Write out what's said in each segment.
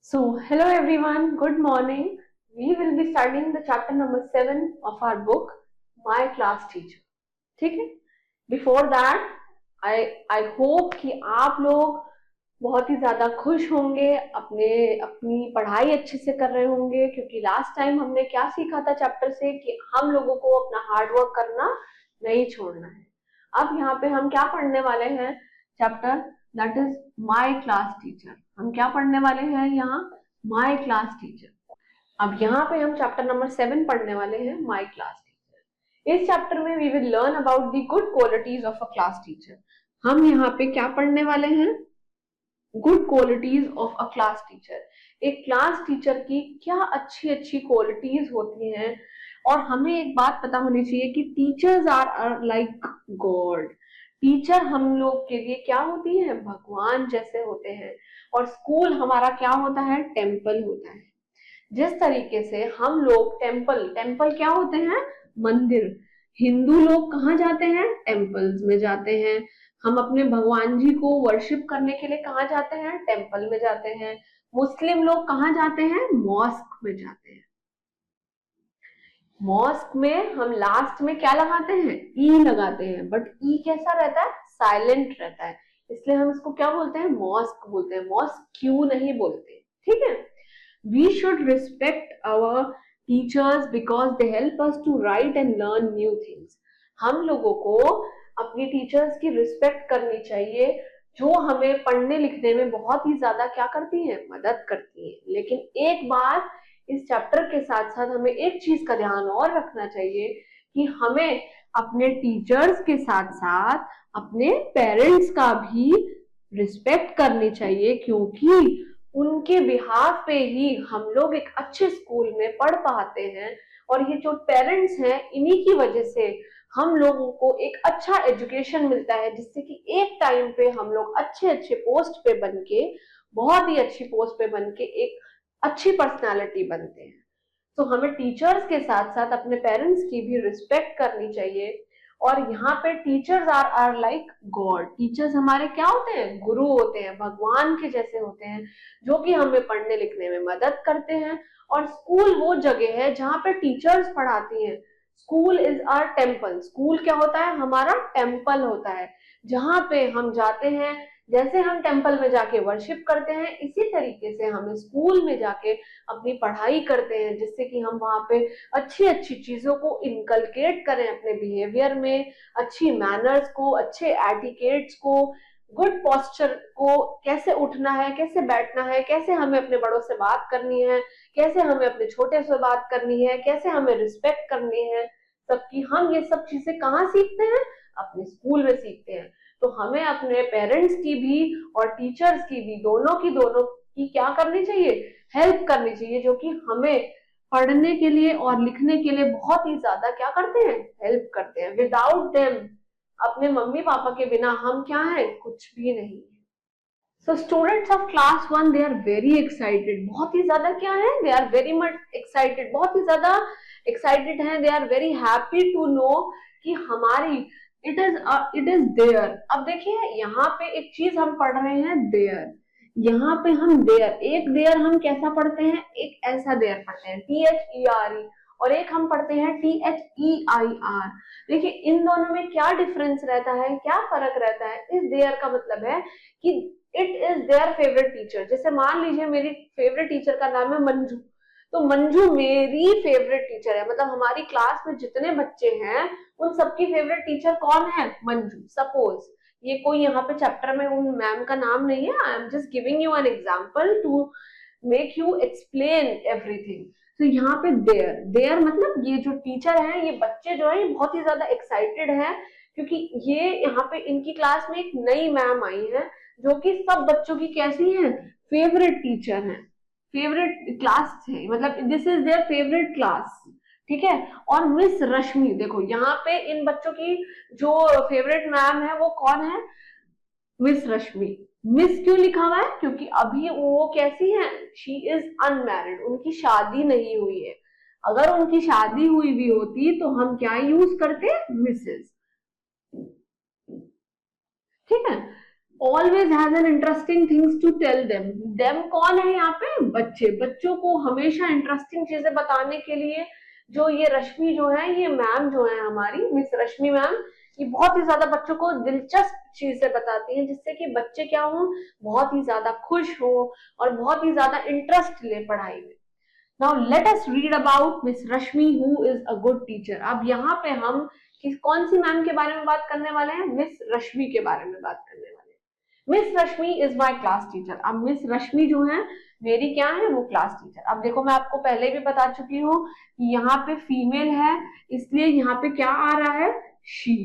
So, hello everyone, good morning. We will be studying the chapter number 7 of our book, My Class Teacher. ठीक है? Before that, I hope कि आप लोग बहुत ही ज्यादा खुश होंगे, अपनी पढ़ाई अच्छे से कर रहे होंगे, क्योंकि लास्ट टाइम हमने क्या सीखा था चैप्टर से कि हम लोगों को अपना हार्ड वर्क करना नहीं छोड़ना है। अब यहाँ पे हम क्या पढ़ने वाले हैं? Chapter that is my class teacher. हम क्या पढ़ने वाले हैं यहाँ? My class teacher. अब यहाँ पे हम चैप्टर नंबर 7 पढ़ने वाले हैं, माय क्लास टीचर। इस चैप्टर में we will learn about the good qualities of a class teacher. हम यहाँ पे क्या पढ़ने वाले हैं? Good qualities of a class teacher. एक क्लास टीचर की क्या अच्छी अच्छी क्वालिटीज होती हैं। और हमें एक बात पता होनी चाहिए कि teachers are like God. Teacher हम लोग के लिए क्या होती है? भगवान जैसे होते हैं। और स्कूल हमारा क्या होता है? टेम्पल होता है। जिस तरीके से हम लोग टेम्पल टेम्पल क्या होते हैं? मंदिर। हिंदू लोग कहाँ जाते हैं? टेम्पल्स में जाते हैं। हम अपने भगवान जी को वर्शिप करने के लिए कहाँ जाते हैं? टेम्पल में जाते हैं। मुस्लिम लोग कहाँ जाते हैं? मॉस्क में जाते हैं। मॉस्क में हम लास्ट में क्या लगाते हैं? ई लगाते हैं। बट ई कैसा रहता है? साइलेंट रहता है। इसलिए हम इसको क्या बोलते हैं? मॉस्क बोलते हैं। मॉस्क क्यों नहीं बोलते? ठीक है। We should respect our teachers because they help us to write and learn new things. हम लोगों को अपनी टीचर्स की रिस्पेक्ट करनी चाहिए, जो हमें पढ़ने लिखने में बहुत ही ज्यादा क्या करती हैं? मदद करती हैं। लेकिन एक बात, इस चैप्टर के साथ साथ हमें एक चीज का ध्यान और रखना चाहिए कि हमें अपने टीचर्स के साथ साथ अपने पेरेंट्स का भी रिस्पेक्ट करनी चाहिए, क्योंकि उनके बिहाफ पे ही हम लोग एक अच्छे स्कूल में पढ़ पाते हैं। और ये जो पेरेंट्स हैं, इन्हीं की वजह से हम लोगों को एक अच्छा एजुकेशन मिलता है, जिससे कि एक टाइम पे हम लोग अच्छे अच्छे पोस्ट पे बन के, बहुत ही अच्छी पोस्ट पे बन के एक अच्छी पर्सनालिटी बनते हैं। तो हमें टीचर्स के साथ साथ अपने पेरेंट्स की भी रिस्पेक्ट करनी चाहिए। और यहाँ पे teachers are like God. Teachers हमारे क्या होते हैं? गुरु होते हैं, भगवान के जैसे होते हैं, जो कि हमें पढ़ने लिखने में मदद करते हैं। और स्कूल वो जगह है जहाँ पे टीचर्स पढ़ाती हैं। School is our temple. School क्या होता है? हमारा टेम्पल होता है, जहाँ पे हम जाते हैं। जैसे हम टेम्पल में जाके वर्शिप करते हैं, इसी तरीके से हम स्कूल में जाके अपनी पढ़ाई करते हैं, जिससे कि हम वहां पे अच्छी अच्छी चीजों को इनकलकेट करें अपने बिहेवियर में, अच्छी मैनर्स को, अच्छे एटिकेट्स को, गुड पोस्चर को, कैसे उठना है, कैसे बैठना है, कैसे हमें अपने बड़ों से बात करनी है, कैसे हमें अपने छोटे से बात करनी है, कैसे हमें रिस्पेक्ट करनी है सबकी। हम ये सब चीजें कहाँ सीखते हैं? अपने स्कूल में सीखते हैं। तो हमें अपने पेरेंट्स की भी और टीचर्स की भी, दोनों की क्या करनी चाहिए? हेल्प करनी चाहिए, जो कि हमें पढ़ने के लिए और लिखने के लिए बहुत ही ज्यादा क्या करते हैं? हेल्प करते हैं। विदाउट देम, अपने मम्मी पापा के बिना हम क्या हैं? कुछ भी नहीं। So students of class 1 they are very excited. बहुत ही ज्यादा क्या है? They are very much excited. बहुत ही ज्यादा एक्साइटेड हैं। They are very happy to know कि हमारी इट इज देयर। अब देखिए, यहाँ पे एक चीज हम पढ़ रहे हैं, देयर। यहाँ पे हम देयर, एक देयर हम कैसा पढ़ते हैं? एक ऐसा देयर पढ़ते हैं, THERE। और एक हम पढ़ते हैं THEIR। देखिए, इन दोनों में क्या डिफरेंस रहता है, क्या फर्क रहता है? इस देयर का मतलब है कि it is their favourite teacher. जैसे मान लीजिए मेरी फेवरेट टीचर का नाम है मंजू, तो मंजू मेरी फेवरेट टीचर है। मतलब हमारी क्लास में जितने बच्चे हैं, उन सबकी फेवरेट टीचर कौन है? मंजू। सपोज ये कोई यहाँ पे चैप्टर में उन मैम का नाम नहीं है, I am just giving you an example to make you explain everything. तो यहाँ पे देयर, देयर मतलब ये जो टीचर है, ये बच्चे जो है, ये बहुत ही ज्यादा एक्साइटेड है, क्योंकि ये यहाँ पे इनकी क्लास में एक नई मैम आई है, जो कि सब बच्चों की कैसी है? फेवरेट टीचर है, फेवरेट क्लास है। मतलब this is their favourite class. ठीक है। और मिस रश्मि, देखो यहाँ पे इन बच्चों की जो फेवरेट मैम है वो कौन है? मिस रश्मि। मिस क्यों लिखा हुआ है? क्योंकि अभी वो कैसी है? शी इज अनमैरिड, उनकी शादी नहीं हुई है। अगर उनकी शादी हुई भी होती तो हम क्या यूज करते? मिसेस। ठीक है। Always has an interesting things to tell them. Them कौन है यहाँ पे? बच्चे। बच्चों को हमेशा इंटरेस्टिंग चीजें बताने के लिए जो ये रश्मि जो है, ये मैम जो है हमारी मिस रश्मि मैम, ये बहुत ही ज्यादा बच्चों को दिलचस्प चीजें बताती हैं, जिससे कि बच्चे क्या हो, बहुत ही ज्यादा खुश हो और बहुत ही ज्यादा इंटरेस्ट ले पढ़ाई में। Now let us read about miss Rashmi who is a good teacher. अब यहाँ पे हम कौन सी मैम के बारे में बात करने वाले हैं? मिस रश्मि के बारे में बात करने वाले हैं। Miss Rashmi is my class teacher. अब मिस रश्मि जो है मेरी क्या है? वो क्लास टीचर। अब देखो मैं आपको पहले भी बता चुकी हूँ कि यहाँ पे फीमेल है, इसलिए यहाँ पे क्या आ रहा है? She.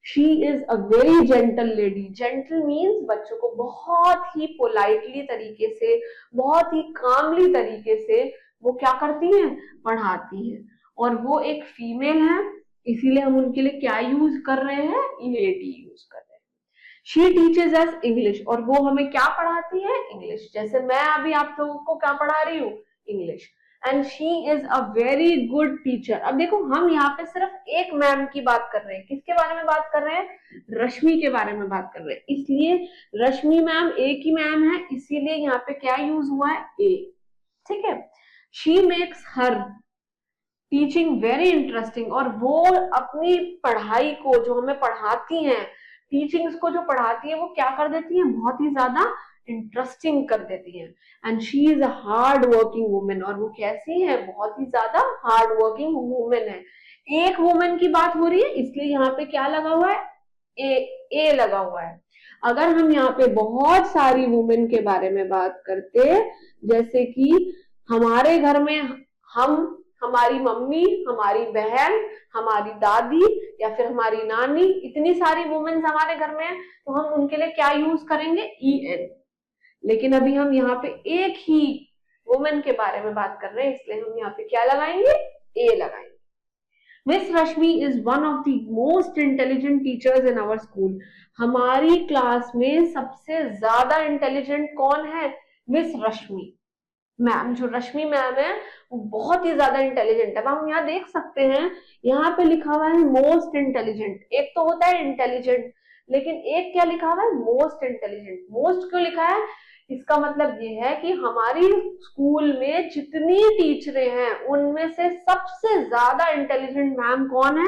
She is a very gentle lady. Gentle means बच्चों को बहुत ही पोलाइटली तरीके से, बहुत ही कामली तरीके से वो क्या करती हैं? पढ़ाती हैं। और वो एक फीमेल है, इसीलिए हम उनके लिए क्या यूज कर रहे हैं? लेडी यूज कर रहे हैं। She teaches us English. और वो हमें क्या पढ़ाती है? इंग्लिश। जैसे मैं अभी आप लोगों को क्या पढ़ा रही हूँ? English. And she is a very good teacher. अब देखो हम यहाँ पे सिर्फ एक मैम की बात कर रहे हैं। किसके बारे में बात कर रहे हैं? रश्मि के बारे में बात कर रहे हैं। इसलिए रश्मि मैम एक ही मैम है, इसीलिए यहाँ पे क्या यूज हुआ है? ए। ठीक है। She makes her teaching very interesting. और वो अपनी पढ़ाई को, जो हमें पढ़ाती हैं, टीचिंग्स को जो पढ़ाती है, वो क्या कर देती है? बहुत ही ज्यादा इंटरेस्टिंग कर देती है। And she is a hard working women. और वो कैसी है? बहुत ही ज्यादा हार्ड वर्किंग वुमेन है। एक वुमेन की बात हो रही है, इसलिए यहाँ पे क्या लगा हुआ है? ए लगा हुआ है। अगर हम यहाँ पे बहुत सारी वुमेन के बारे में बात करते, जैसे कि हमारे घर में हम, हमारी मम्मी, हमारी बहन, हमारी दादी या फिर हमारी नानी, इतनी सारी वुमेन्स हमारे घर में है, तो हम उनके लिए क्या यूज करेंगे? EN। लेकिन अभी हम यहाँ पे एक ही वुमेन के बारे में बात कर रहे हैं, इसलिए हम यहाँ पे क्या लगाएंगे? ए लगाएंगे। Miss Rashmi is one of the most intelligent teachers in our school. हमारी क्लास में सबसे ज्यादा इंटेलिजेंट कौन है? Miss Rashmi ma'am. जो रश्मि मैम है वो बहुत ही ज्यादा इंटेलिजेंट है। हम यहाँ देख सकते हैं, यहाँ पे लिखा हुआ है मोस्ट इंटेलिजेंट। एक तो होता है इंटेलिजेंट, लेकिन एक क्या लिखा हुआ है? Most intelligent. मोस्ट क्यों लिखा है? इसका मतलब ये है कि हमारी स्कूल में जितनी टीचरें हैं उनमें से सबसे ज्यादा इंटेलिजेंट मैम कौन है?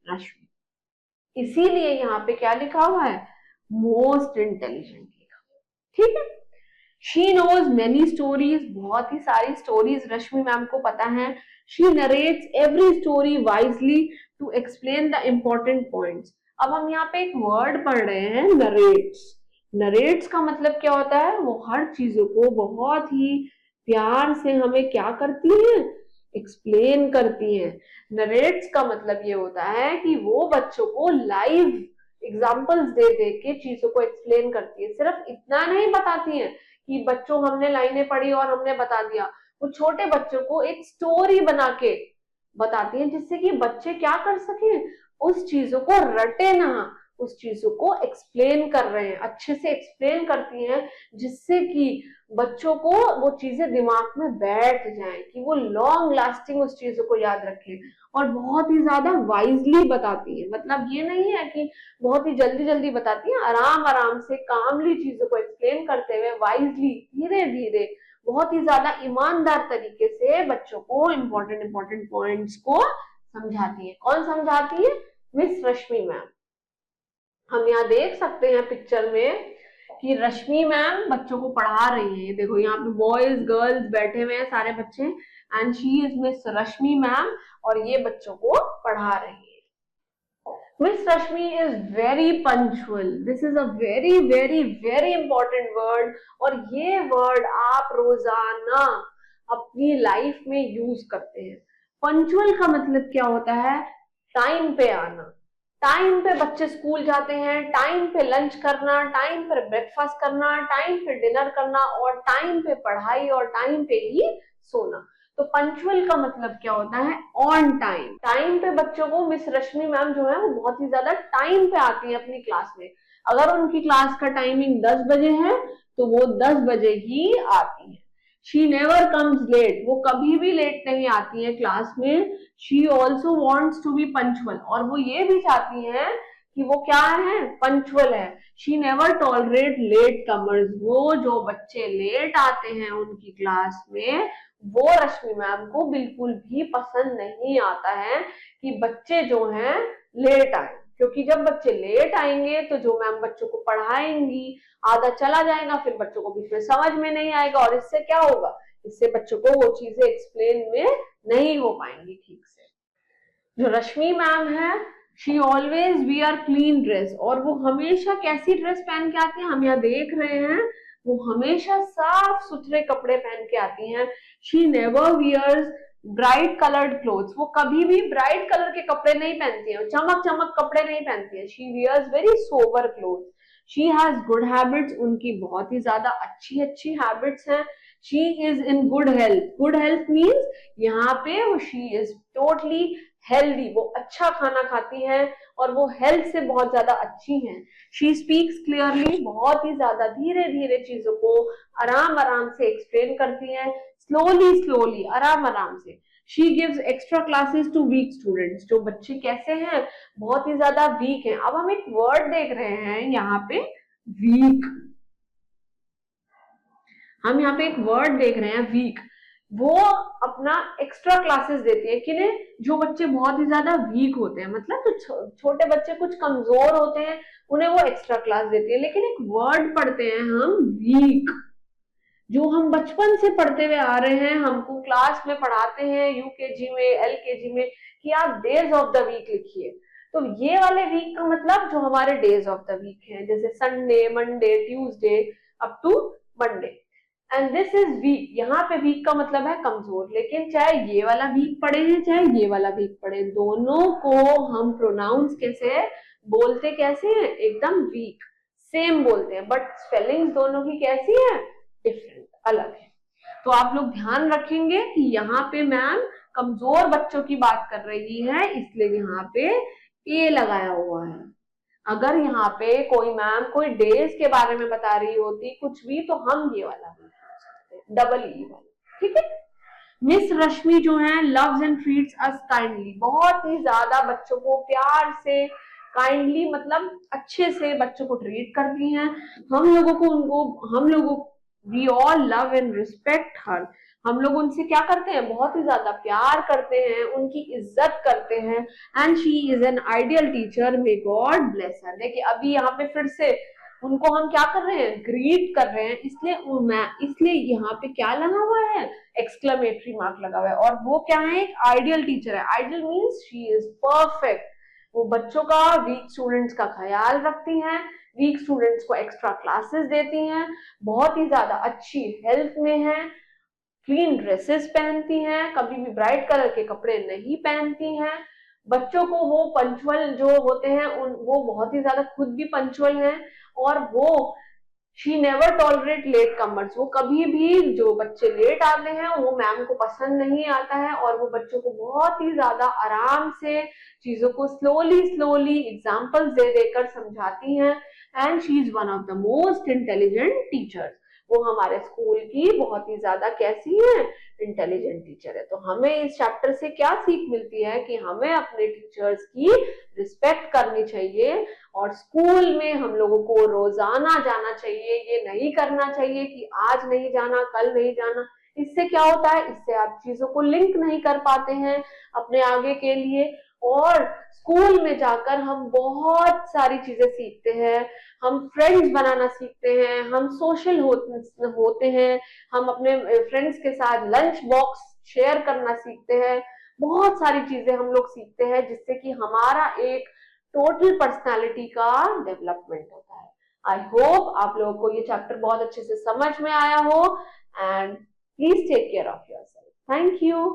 रश्मि। इसीलिए यहाँ पे क्या लिखा हुआ है? मोस्ट इंटेलिजेंट लिखा हुआ है। ठीक है। She knows many stories. बहुत ही सारी स्टोरीज रश्मि मैम को पता है। She narrates every story wisely to explain the important points. अब हम यहाँ पे एक वर्ड पढ़ रहे हैं, नरेट्स। नरेट्स का मतलब क्या होता है? वो हर चीजों को बहुत ही प्यार से हमें क्या करती है? एक्सप्लेन करती है। नरेट्स का मतलब ये होता है कि वो बच्चों को लाइव एग्जाम्पल्स दे दे के चीजों को एक्सप्लेन करती है। सिर्फ इतना नहीं बताती है कि बच्चों हमने लाइनें पढ़ी और हमने बता दिया। वो छोटे बच्चों को एक स्टोरी बना के बताती है, जिससे कि बच्चे क्या कर सके? उस चीजों को रटे ना, उस चीजों को एक्सप्लेन कर रहे हैं, अच्छे से एक्सप्लेन करती हैं, जिससे कि बच्चों को वो चीजें दिमाग में बैठ जाएं, कि वो लॉन्ग लास्टिंग उस चीजों को याद रखें। और बहुत ही ज्यादा वाइजली बताती है। मतलब ये नहीं है कि बहुत ही जल्दी जल्दी बताती है, आराम आराम से कामली चीजों को एक्सप्लेन करते हुए, वाइजली, धीरे धीरे, बहुत ही ज्यादा ईमानदार तरीके से बच्चों को इम्पोर्टेंट पॉइंट्स को समझाती है। कौन समझाती है? Miss Rashmi ma'am. हम यहाँ देख सकते हैं पिक्चर में कि रश्मि मैम बच्चों को पढ़ा रही है। देखो यहाँ पे बॉयज गर्ल्स बैठे हुए हैं सारे बच्चे, and she is miss Rashmi ma'am, और ये बच्चों को पढ़ा रही है। Miss Rashmi is very punctual. This is a very very very important word, और ये वर्ड आप रोजाना अपनी लाइफ में यूज करते हैं। पंचुअल का मतलब क्या होता है? टाइम पे आना। टाइम पे बच्चे स्कूल जाते हैं, टाइम पे लंच करना, टाइम पे ब्रेकफास्ट करना, टाइम पे डिनर करना, और टाइम पे पढ़ाई, और टाइम पे ही सोना। तो पंचुअल का मतलब क्या होता है? On time. टाइम पे बच्चों को मिस रश्मि मैम जो है वो बहुत ही ज्यादा टाइम पे आती है अपनी क्लास में। अगर उनकी क्लास का टाइमिंग 10 बजे है तो वो 10 बजे ही आती है। She never comes late. वो कभी भी लेट नहीं आती है क्लास में। She also wants to be punctual. और वो ये भी चाहती है कि वो क्या है, पंक्चुअल है। She never tolerate late comers, वो जो बच्चे लेट आते हैं उनकी क्लास में, वो रश्मि मैम को बिल्कुल भी पसंद नहीं आता है कि बच्चे जो हैं लेट आए, क्योंकि जब बच्चे लेट आएंगे तो जो मैम बच्चों को पढ़ाएंगी आधा चला जाएगा, फिर बच्चों को बीच में समझ में नहीं आएगा, और इससे क्या होगा, इससे बच्चों को वो चीजें एक्सप्लेन में नहीं हो पाएंगी ठीक से। जो रश्मि मैम है, she always wear clean dress, और वो हमेशा कैसी ड्रेस पहन के आती है, हम यहाँ देख रहे हैं, वो हमेशा साफ सुथरे कपड़े पहन के आती हैं। She never wears bright coloured clothes, वो कभी भी ब्राइट कलर के कपड़े नहीं पहनती है, चमक चमक कपड़े नहीं पहनती है। She wears very sober clothes. She has good habits, उनकी बहुत ही ज्यादा अच्छी अच्छी हैबिट्स हैं। She is in good health, good health means यहाँ पे शी इज टोटली हेल्दी, वो अच्छा खाना खाती है और वो हेल्थ से बहुत ज्यादा अच्छी हैं। शी स्पीक्स क्लियरली, बहुत ही ज्यादा धीरे धीरे चीजों को आराम आराम से एक्सप्लेन करती हैं, स्लोली स्लोली, आराम आराम से। She gives extra classes to weak students, जो बच्चे कैसे हैं, बहुत ही ज्यादा वीक हैं। अब हम एक वर्ड देख रहे हैं यहाँ पे, वीक, हम यहाँ पे एक वर्ड देख रहे हैं वीक। वो अपना एक्स्ट्रा क्लासेस देती है किन्हें, जो बच्चे बहुत ही ज्यादा वीक होते हैं, मतलब जो छोटे बच्चे कुछ कमजोर होते हैं उन्हें वो एक्स्ट्रा क्लास देती है। लेकिन एक वर्ड पढ़ते हैं हम, वीक, जो हम बचपन से पढ़ते हुए आ रहे हैं, हमको क्लास में पढ़ाते हैं यूकेजी में, एलकेजी में, कि आप डेज ऑफ द वीक लिखिए। तो ये वाले वीक का मतलब जो हमारे डेज ऑफ द वीक हैं, जैसे Sunday, Monday, Tuesday up to Monday, and this is week. यहाँ पे वीक का मतलब है कमजोर। लेकिन चाहे ये वाला वीक पढ़े हैं, चाहे ये वाला वीक पढ़े, दोनों को हम प्रोनाउंस कैसे बोलते, कैसे हैं, एकदम वीक, सेम बोलते हैं, बट स्पेलिंग दोनों की कैसी है, डिफरेंट, अलग है। तो आप लोग ध्यान रखेंगे कि यहाँ पे मैम कमजोर बच्चों की बात कर रही है, इसलिए यहाँ पे ए लगाया हुआ है। अगर यहाँ पे कोई मैम कोई डेज के बारे में बता रही होती कुछ भी, तो हम ये वाला डबल ई वाला, ठीक है। मिस रश्मि जो है, loves and treats us kindly, बहुत ही ज्यादा बच्चों को प्यार से, काइंडली मतलब अच्छे से बच्चों को ट्रीट करती हैं। हम लोगों we all love and respect her, हम लोग उनसे क्या करते हैं, बहुत ही ज्यादा प्यार करते हैं, उनकी इज्जत करते हैं। And she is an ideal teacher, may God bless her. देखिए अभी यहाँ पे फिर से उनको हम क्या कर रहे हैं, ग्रीट कर रहे हैं, इसलिए यहाँ पे क्या लगा हुआ है, एक्सक्लेमेटरी मार्क लगा हुआ है। और वो क्या है, एक आइडियल टीचर है। Ideal means she is perfect, वो बच्चों का, वीक स्टूडेंट्स का ख्याल रखती हैं, वीक स्टूडेंट्स को एक्स्ट्रा क्लासेस देती हैं, बहुत ही ज्यादा अच्छी हेल्थ में है, क्लीन ड्रेसेस पहनती हैं, कभी भी ब्राइट कलर के कपड़े नहीं पहनती हैं। बच्चों को वो पंचुअल जो होते हैं वो बहुत ही ज्यादा खुद भी पंचुअल हैं, और वो she never tolerate late comers, वो कभी भी जो बच्चे लेट आते हैं वो मैम को पसंद नहीं आता है, और वो बच्चों को बहुत ही ज्यादा आराम से चीजों को स्लोली स्लोली एग्जाम्पल्स दे देकर समझाती हैं। And she is one of the most intelligent teachers, वो हमारे स्कूल की बहुत ही ज्यादा कैसी है, इंटेलिजेंट टीचर है। तो हमें इस चैप्टर से क्या सीख मिलती है कि हमें अपने टीचर्स की रिस्पेक्ट करनी चाहिए, और स्कूल में हम लोगों को रोजाना जाना चाहिए। ये नहीं करना चाहिए कि आज नहीं जाना, कल नहीं जाना। इससे क्या होता है, इससे आप चीजों को लिंक नहीं कर पाते हैं अपने आगे के लिए, और स्कूल में जाकर हम बहुत सारी चीजें सीखते हैं, हम फ्रेंड्स बनाना सीखते हैं, हम सोशल होते हैं, हम अपने फ्रेंड्स के साथ लंच बॉक्स शेयर करना सीखते हैं, बहुत सारी चीजें हम लोग सीखते हैं, जिससे कि हमारा एक टोटल पर्सनालिटी का डेवलपमेंट होता है। आई होप आप लोगों को ये चैप्टर बहुत अच्छे से समझ में आया हो, and please take care of yourself. Thank you.